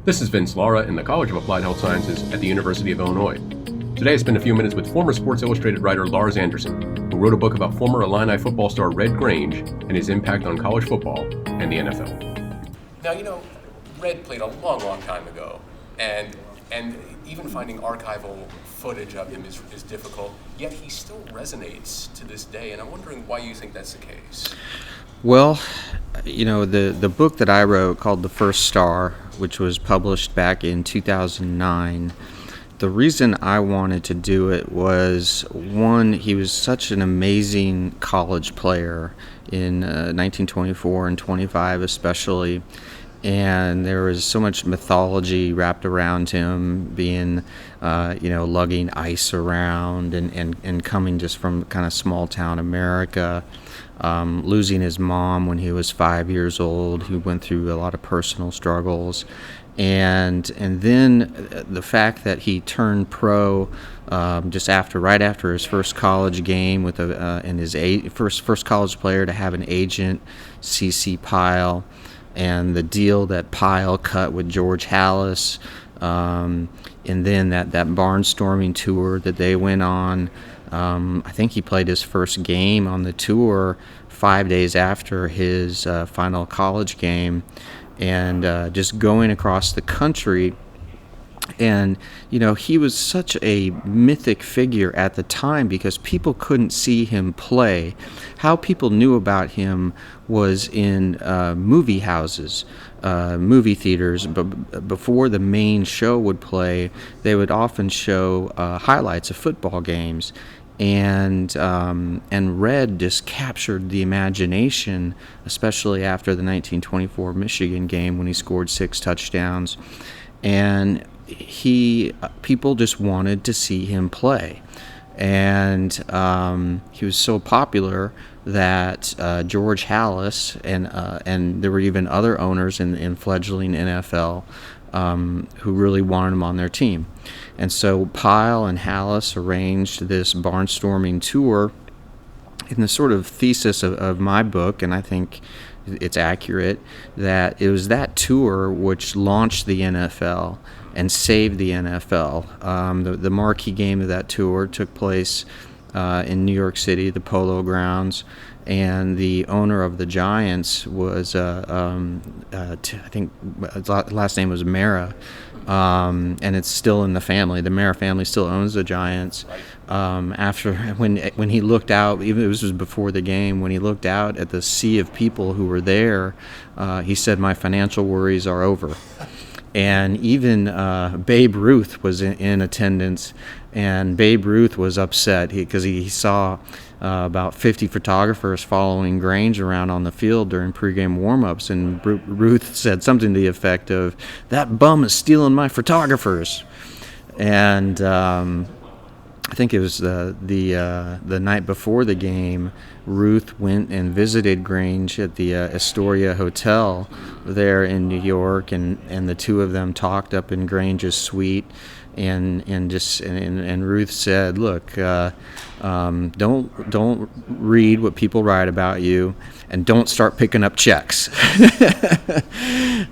This is Vince Lara in the College of Applied Health Sciences at the University of Illinois. Today I spent a few minutes with former Sports Illustrated writer Lars Anderson, who wrote a book about former Illini football star Red Grange and his impact on college football and the NFL. Now, Red played a long, long time ago, and even finding archival footage of him is difficult, yet he still resonates to this day, and I'm wondering why you think that's the case. Well, the book that I wrote called The First Star, which was published back in 2009, the reason I wanted to do it was, one, he was such an amazing college player in 1924 and 25 especially, and there was so much mythology wrapped around him, being, lugging ice around and coming just from kind of small town America. Losing his mom when he was 5 years old. He went through a lot of personal struggles, and then the fact that he turned pro right after his first college game with first college player to have an agent, C.C. Pyle, and the deal that Pyle cut with George Halas, and then that barnstorming tour that they went on. I think he played his first game on the tour 5 days after his final college game, and just going across the country. And, he was such a mythic figure at the time because people couldn't see him play. How people knew about him was in movie houses, movie theaters. But before the main show would play, they would often show highlights of football games. And Red just captured the imagination, especially after the 1924 Michigan game when he scored 6 touchdowns. And people just wanted to see him play. And he was so popular that George Halas and there were even other owners in fledgling NFL who really wanted him on their team. And so Pyle and Halas arranged this barnstorming tour. In the sort of thesis of my book, and I think it's accurate, that it was that tour which launched the NFL and saved the NFL. The marquee game of that tour took place in New York City, the Polo Grounds, and the owner of the Giants was, I think his last name was Mara, and it's still in the family. The Mara family still owns the Giants. When he looked out, even this was before the game, when he looked out at the sea of people who were there, he said, "My financial worries are over." And even Babe Ruth was in attendance, and Babe Ruth was upset because he saw about 50 photographers following Grange around on the field during pregame warm-ups, and Ruth said something to the effect of, "That bum is stealing my photographers." And I think it was the night before the game, Ruth went and visited Grange at the Astoria Hotel there in New York, and the two of them talked up in Grange's suite, and Ruth said, "Look, don't read what people write about you, and don't start picking up checks."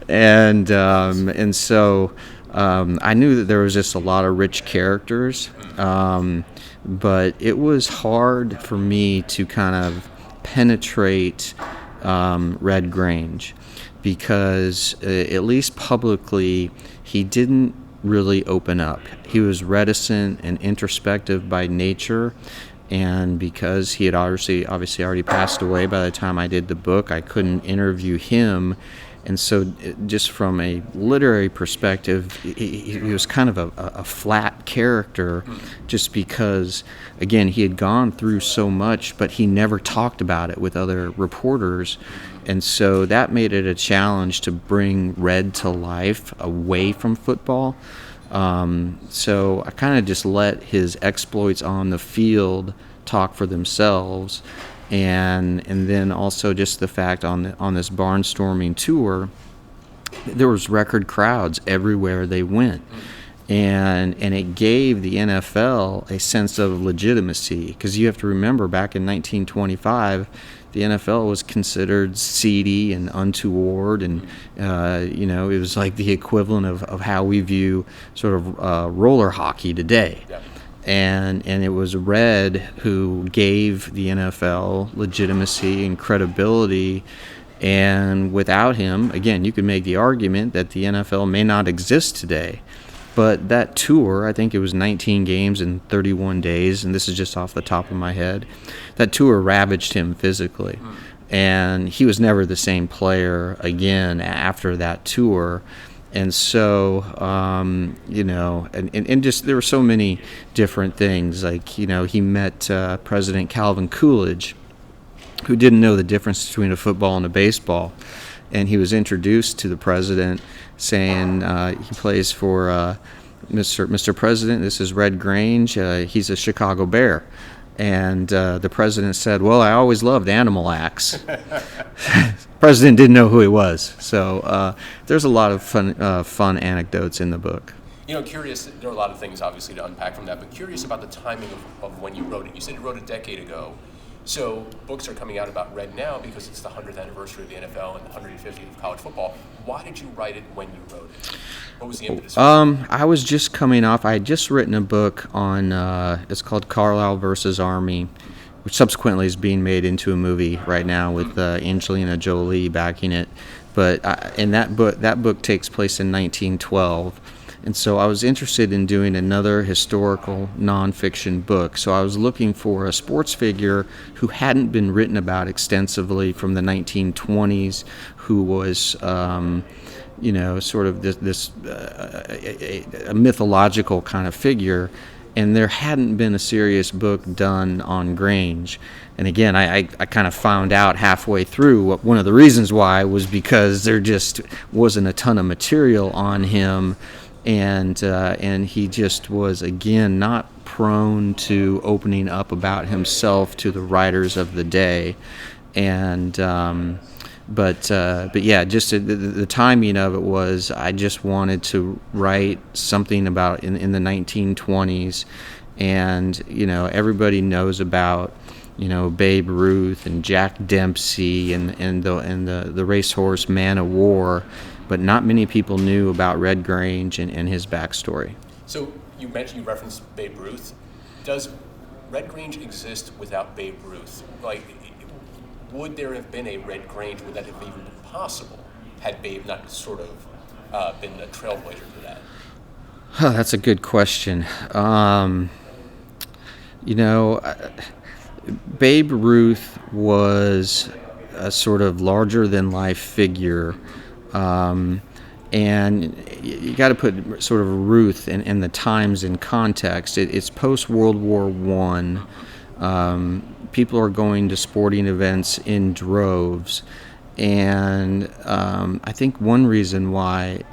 and so I knew that there was just a lot of rich characters. But it was hard for me to kind of penetrate Red Grange because, at least publicly, he didn't really open up. He was reticent and introspective by nature, and because he had obviously already passed away by the time I did the book, I couldn't interview him. And so just from a literary perspective, he was kind of a flat character just because, again, he had gone through so much, but he never talked about it with other reporters. And so that made it a challenge to bring Red to life away from football. So I kind of just let his exploits on the field talk for themselves. And then also just the fact on this barnstorming tour, there was record crowds everywhere they went, and it gave the NFL a sense of legitimacy, because you have to remember back in 1925, the NFL was considered seedy and untoward, and it was like the equivalent of how we view sort of roller hockey today. Yeah. And it was Red who gave the NFL legitimacy and credibility. And without him, again, you could make the argument that the NFL may not exist today. But that tour, I think it was 19 games in 31 days, and this is just off the top of my head, that tour ravaged him physically. And he was never the same player again after that tour. And so, and just there were so many different things. Like, he met President Calvin Coolidge, who didn't know the difference between a football and a baseball. And he was introduced to the president saying he plays for Mr. President, this is Red Grange. He's a Chicago Bear. And the president said, well, I always loved Animal Acts. The president didn't know who he was. So there's a lot of fun anecdotes in the book. Curious, there are a lot of things obviously to unpack from that, but curious about the timing of when you wrote it. You said you wrote a decade ago. So books are coming out about Red now because it's the 100th anniversary of the NFL and the 150th of college football. Why did you write it when you wrote it? What was the impetus? I was just coming off. I had just written a book on, it's called Carlisle versus Army, which subsequently is being made into a movie right now with Angelina Jolie backing it. But and that book takes place in 1912. And so I was interested in doing another historical nonfiction book. So I was looking for a sports figure who hadn't been written about extensively from the 1920s, who was, sort of this a mythological kind of figure. And there hadn't been a serious book done on Grange. And again, I kind of found out halfway through one of the reasons why was because there just wasn't a ton of material on him. And he just was, again, not prone to opening up about himself to the writers of the day. And but yeah, just the timing of it was I just wanted to write something about in the 1920s. And everybody knows about Babe Ruth and Jack Dempsey and the racehorse Man of War. But not many people knew about Red Grange and his backstory. So you referenced Babe Ruth. Does Red Grange exist without Babe Ruth? Like, would there have been a Red Grange? Would that have even been possible had Babe not sort of been a trailblazer for that? That's a good question. Babe Ruth was a sort of larger-than-life figure. And you got to put sort of Ruth and the times in context. It's post-World War I. People are going to sporting events in droves. And I think one reason why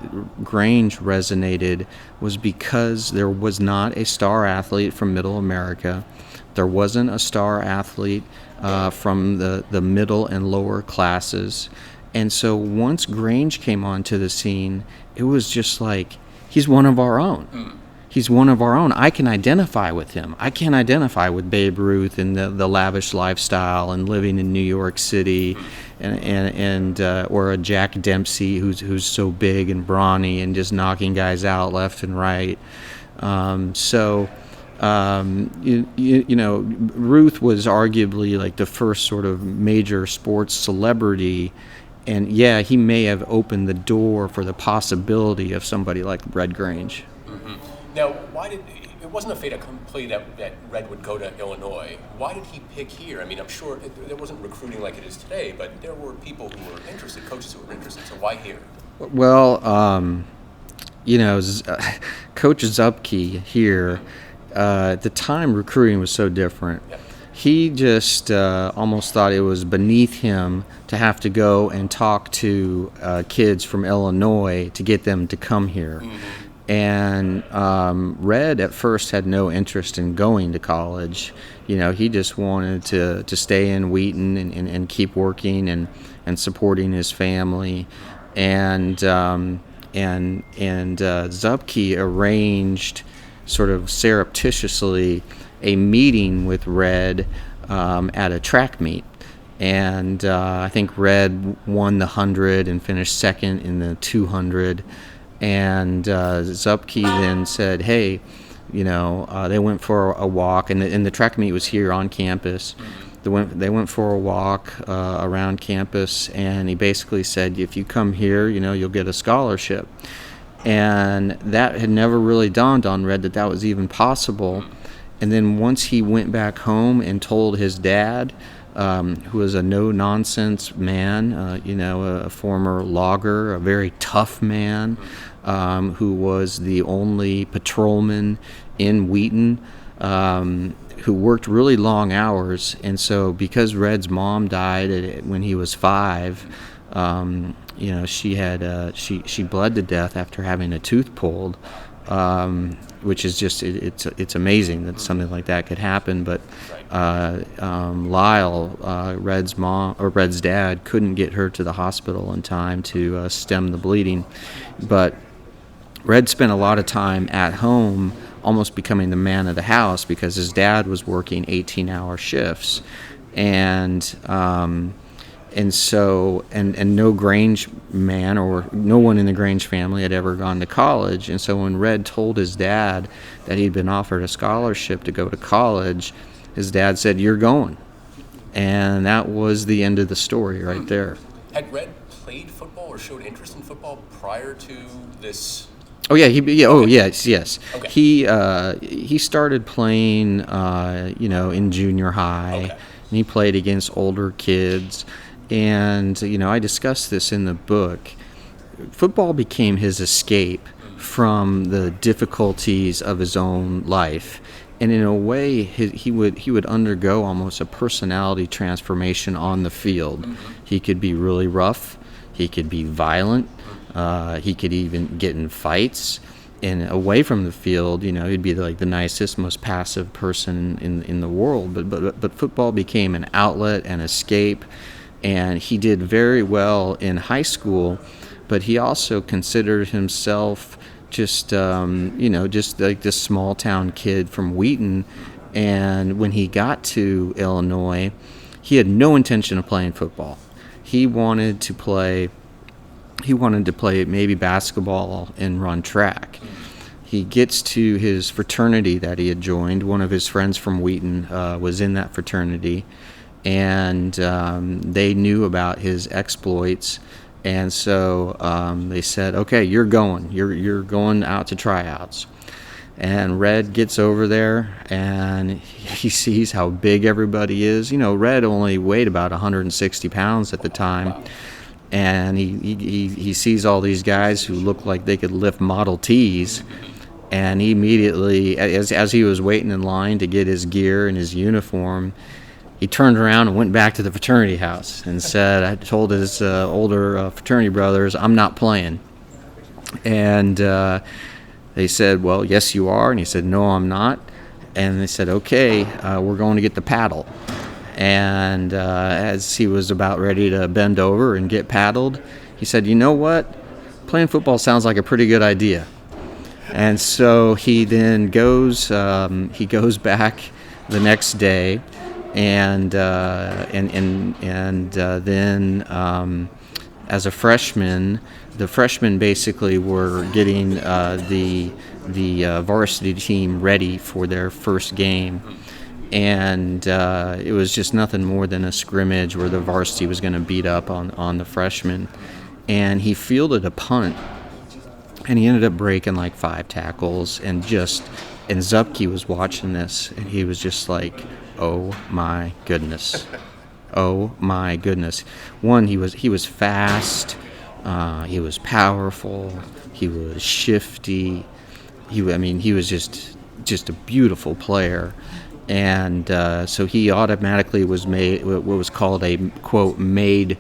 Grange resonated was because there was not a star athlete from Middle America. There wasn't a star athlete from the middle and lower classes. And so once Grange came onto the scene, it was just like, he's one of our own. He's one of our own. I can identify with him. I can't identify with Babe Ruth and the lavish lifestyle and living in New York City, and or a Jack Dempsey who's so big and brawny and just knocking guys out left and right. Ruth was arguably like the first sort of major sports celebrity. And yeah, he may have opened the door for the possibility of somebody like Red Grange. Mm-hmm. Now, it wasn't a fait accompli that Red would go to Illinois. Why did he pick here? I mean, I'm sure there wasn't recruiting like it is today, but there were people who were interested, coaches who were interested. So why here? Well, Coach Zupke here, at the time recruiting was so different. Yeah. He just almost thought it was beneath him to have to go and talk to kids from Illinois to get them to come here. Mm-hmm. And Red at first had no interest in going to college. He just wanted to stay in Wheaton and keep working and supporting his family. And Zupke arranged sort of surreptitiously a meeting with Red at a track meet. And I think Red won the 100 and finished second in the 200. And Zupke then said, hey, they went for a walk, and the track meet was here on campus. They went for a walk around campus, and he basically said, if you come here, you'll get a scholarship. And that had never really dawned on Red that was even possible. And then once he went back home and told his dad, who was a no-nonsense man, a former logger, a very tough man, who was the only patrolman in Wheaton, who worked really long hours. And so because Red's mom died when he was 5, she had she bled to death after having a tooth pulled, which is just it's amazing that something like that could happen. But Lyle, Red's dad, couldn't get her to the hospital in time to stem the bleeding. But Red spent a lot of time at home, almost becoming the man of the house, because his dad was working 18-hour shifts, and so no Grange man or no one in the Grange family had ever gone to college. And so when Red told his dad that he'd been offered a scholarship to go to college, his dad said, "You're going," and that was the end of the story right there. Had Red played football or showed interest in football prior to this? Oh yeah, yes. Okay. He started playing, in junior high, Okay. and he played against older kids, and I discussed this in the book. Football became his escape from the difficulties of his own life, and in a way, he would undergo almost a personality transformation on the field. Mm-hmm. He could be really rough, he could be violent. He could even get in fights, and away from the field, he'd be like the nicest, most passive person in the world. But football became an outlet, an escape, and he did very well in high school. But he also considered himself just like this small town kid from Wheaton. And when he got to Illinois, he had no intention of playing football. He wanted to play maybe basketball and run track. He gets to his fraternity that he had joined. One of his friends from Wheaton was in that fraternity, and they knew about his exploits. And so they said, "Okay, you're going. You're going out to tryouts." And Red gets over there, and he sees how big everybody is. Red only weighed about 160 pounds at the time. And he sees all these guys who look like they could lift Model Ts, and he immediately, as he was waiting in line to get his gear and his uniform, he turned around and went back to the fraternity house and said, I told his older fraternity brothers, "I'm not playing." And they said, "Well, yes, you are." And he said, "No, I'm not." And they said, "Okay, we're going to get the paddle." And as he was about ready to bend over and get paddled, he said, "You know what? Playing football sounds like a pretty good idea." And so he then goes back the next day, and then as a freshman, the freshmen basically were getting the varsity team ready for their first game. And it was just nothing more than a scrimmage where the varsity was going to beat up on the freshmen. And he fielded a punt, and he ended up breaking like 5 tackles. And Zupke was watching this, and he was just like, "Oh my goodness, oh my goodness!" One, he was fast, he was powerful, he was shifty. He was just a beautiful player. And so he automatically was made what was called a, quote, made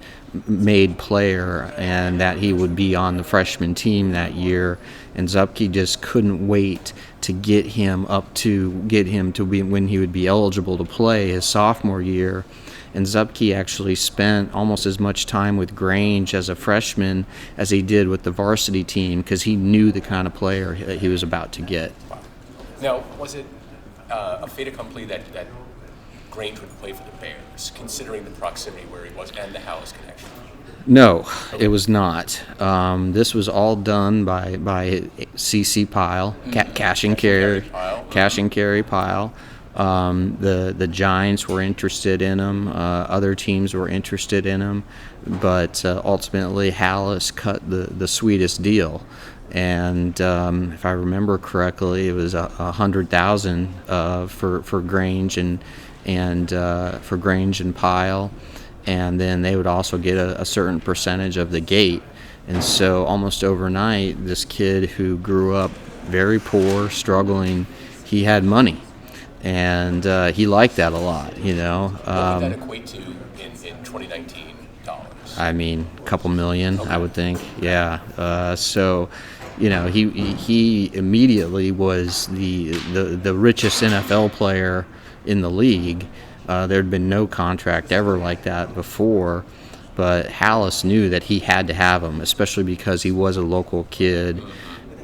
player, and that he would be on the freshman team that year. And Zupke just couldn't wait to get him to be when he would be eligible to play his sophomore year. And Zupke actually spent almost as much time with Grange as a freshman as he did with the varsity team, because he knew the kind of player he was about to get. Now, was it a fait accompli that Grange would play for the Bears, considering the proximity where he was and the Hallis connection? No, it was not. This was all done by C.C. Pyle, cash and carry Pyle. The Giants were interested in him. Other teams were interested in him, but ultimately Hallis cut the sweetest deal. And if I remember correctly, it was $100,000 for Grange and Pyle, and then they would also get a certain percentage of the gate. And so almost overnight, this kid who grew up very poor, struggling, he had money, and he liked that a lot. What would that equate to in 2019 dollars? I mean, a couple million, okay. I would think. Yeah. So, he immediately was the richest NFL player in the league. There'd been no contract ever like that before, but Hallis knew that he had to have him, especially because he was a local kid,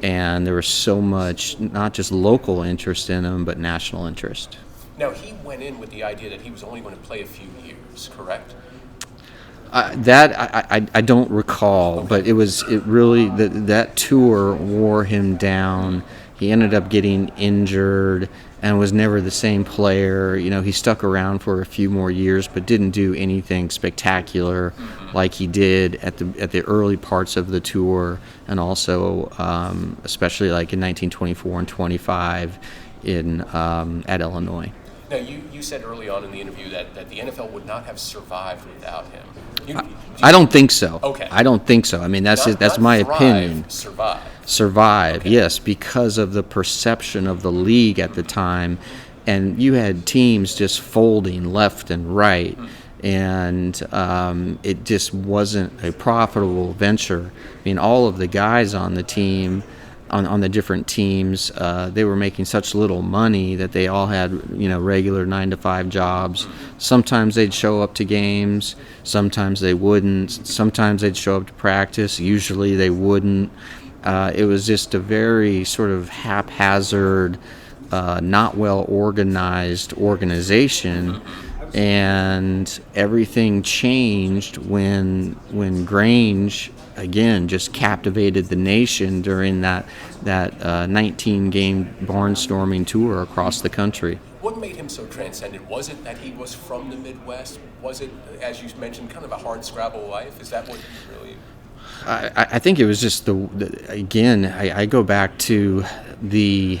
and there was so much, not just local interest in him, but national interest. Now, he went in with the idea that he was only going to play a few years, correct? That I don't recall, okay. But it really that tour wore him down. He ended up getting injured and was never the same player. He stuck around for a few more years, but didn't do anything spectacular like he did at the early parts of the tour, and also especially like in 1924 and 25 at Illinois. Now, you said early on in the interview that the NFL would not have survived without him. I don't think so. Okay. I don't think so. I mean, that's my opinion. Survive, okay. Yes, because of the perception of the league at the time, and you had teams just folding left and right, and it just wasn't a profitable venture. I mean, all of the guys on the team, on the different teams, they were making such little money that they all had regular 9-to-5 jobs. Sometimes they'd show up to games, sometimes they wouldn't. Sometimes they'd show up to practice, usually they wouldn't. It was just a very sort of haphazard, not well organized organization, and everything changed when Grange again just captivated the nation during that 19-game barnstorming tour across the country. What made him so transcendent? Was it that he was from the Midwest? Was it, as you mentioned, kind of a hard-scrabble life? Is that what really... I think it was just I go back to the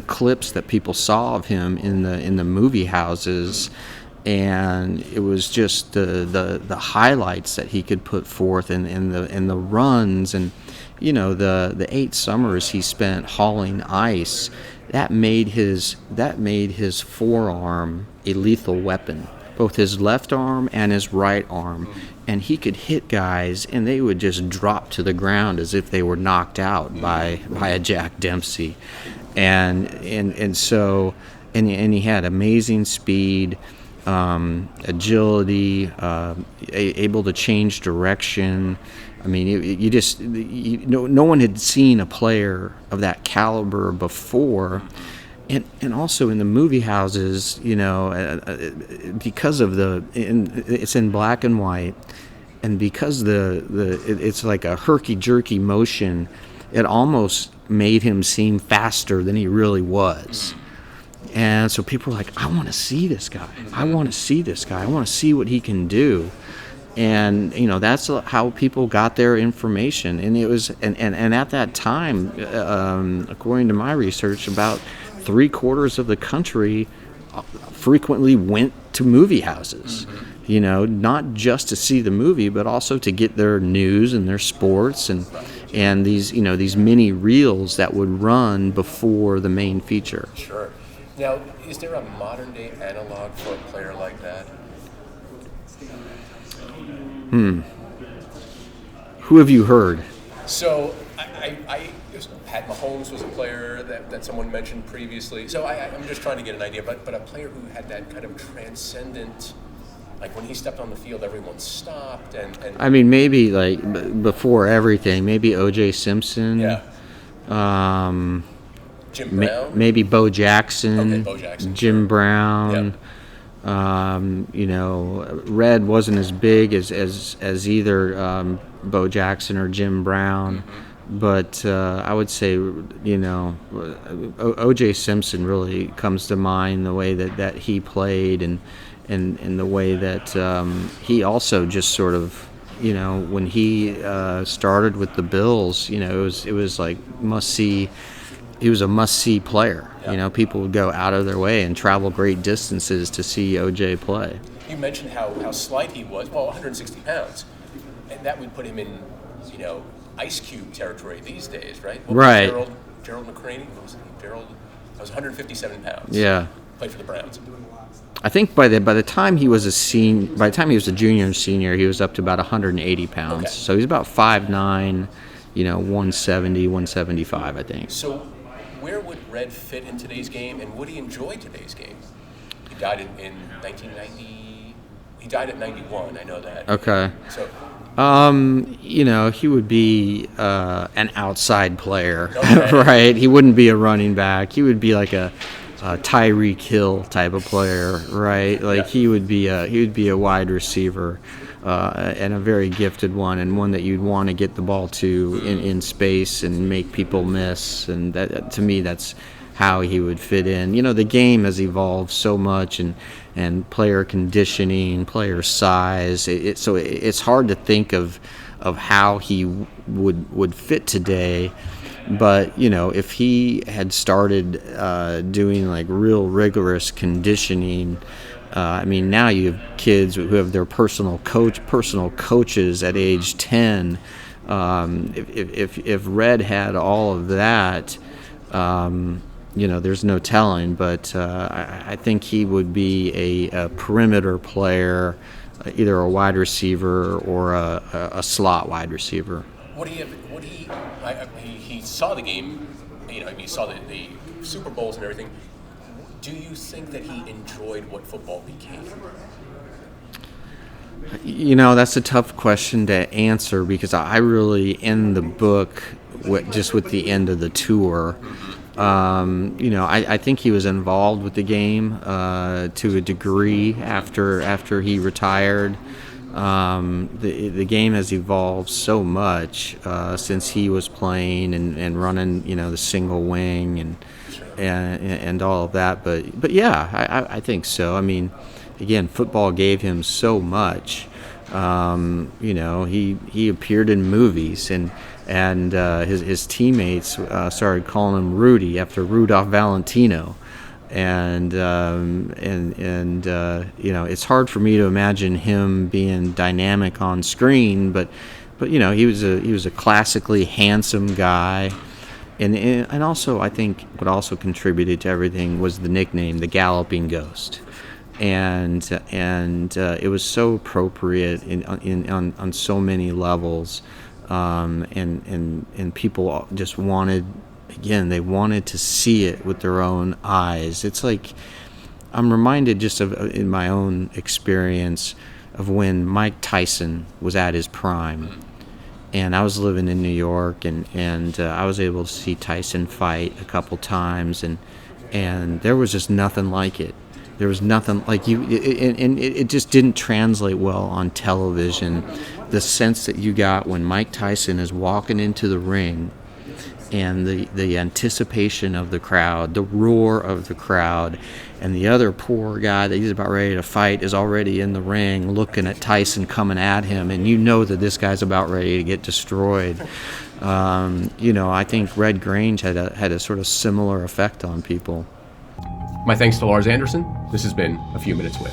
clips that people saw of him in the movie houses, and it was just the highlights that he could put forth and the runs, and the 8 summers he spent hauling ice. That made his forearm a lethal weapon, both his left arm and his right arm, and he could hit guys and they would just drop to the ground as if they were knocked out by a Jack Dempsey, and so he had amazing speed, agility, able to change direction. I mean, no one had seen a player of that caliber before. And also in the movie houses, because of it's in black and white, and because it's like a herky-jerky motion, it almost made him seem faster than he really was. And so people were like, I want to see this guy. I want to see this guy. I want to see what he can do. And that's how people got their information. And it was and at that time, according to my research, about 3/4 of the country frequently went to movie houses, not just to see the movie, but also to get their news and their sports and these mini reels that would run before the main feature. Sure. Now, is there a modern day analog for a player like that? Who have you heard? So, Pat Mahomes was a player that someone mentioned previously. So I'm just trying to get an idea, but a player who had that kind of transcendent, like when he stepped on the field, everyone stopped. And I mean, maybe like before everything, maybe O.J. Simpson. Yeah. Jim Brown. Maybe Bo Jackson. Okay, Bo Jackson. Jim Brown. Yep. Red wasn't as big as either Bo Jackson or Jim Brown, but I would say, O.J. Simpson really comes to mind, the way that he played, and the way that he also just sort of, when he started with the Bills, it was like must see. He was a must-see player. Yeah. People would go out of their way and travel great distances to see O.J. play. You mentioned how slight he was. Well, 160 pounds, and that would put him in, Ice Cube territory these days, right? Right. Gerald McCraney. What was it? Gerald. I was 157 pounds. Yeah. Played for the Browns. I think by the time he was a junior and senior, he was up to about 180 pounds. Okay. So he's about 5'9", 170, 175, I think. So, where would Red fit in today's game, and would he enjoy today's game? He died in 1990. He died at 91. I know that. Okay. So. He would be an outside player, Okay. right? He wouldn't be a running back. He would be like a Tyreek Hill type of player, right? Like he would be a wide receiver, and a very gifted one, and one that you'd want to get the ball to in space and make people miss. And that, to me, that's how he would fit in. The game has evolved so much, and player conditioning, player size. So it's hard to think of how he would fit today. But if he had started doing like real rigorous conditioning, now you have kids who have their personal coaches at age 10. If Red had all of that, there's no telling. But I think he would be a perimeter player, either a wide receiver or a slot wide receiver. He saw the game, he saw the Super Bowls and everything. Do you think that he enjoyed what football became? That's a tough question to answer, because I really end the book just with the end of the tour. I think he was involved with the game to a degree after he retired. The game has evolved so much since he was playing and running, the single wing and all of that. But yeah, I think so. Again, football gave him so much. He appeared in movies, and his teammates started calling him Rudy after Rudolph Valentino. And it's hard for me to imagine him being dynamic on screen, but he was a classically handsome guy, and also I think what also contributed to everything was the nickname, the Galloping Ghost, and it was so appropriate on so many levels, and people just wanted. Again, they wanted to see it with their own eyes. It's like I'm reminded just of, in my own experience, of when Mike Tyson was at his prime. And I was living in New York, and I was able to see Tyson fight a couple times, and there was just nothing like it. There was nothing like it just didn't translate well on television. The sense that you got when Mike Tyson is walking into the ring, and the anticipation of the crowd, the roar of the crowd, and the other poor guy that he's about ready to fight is already in the ring looking at Tyson coming at him, and that this guy's about ready to get destroyed. I think Red Grange had a sort of similar effect on people. My thanks to Lars Anderson. This has been A Few Minutes With.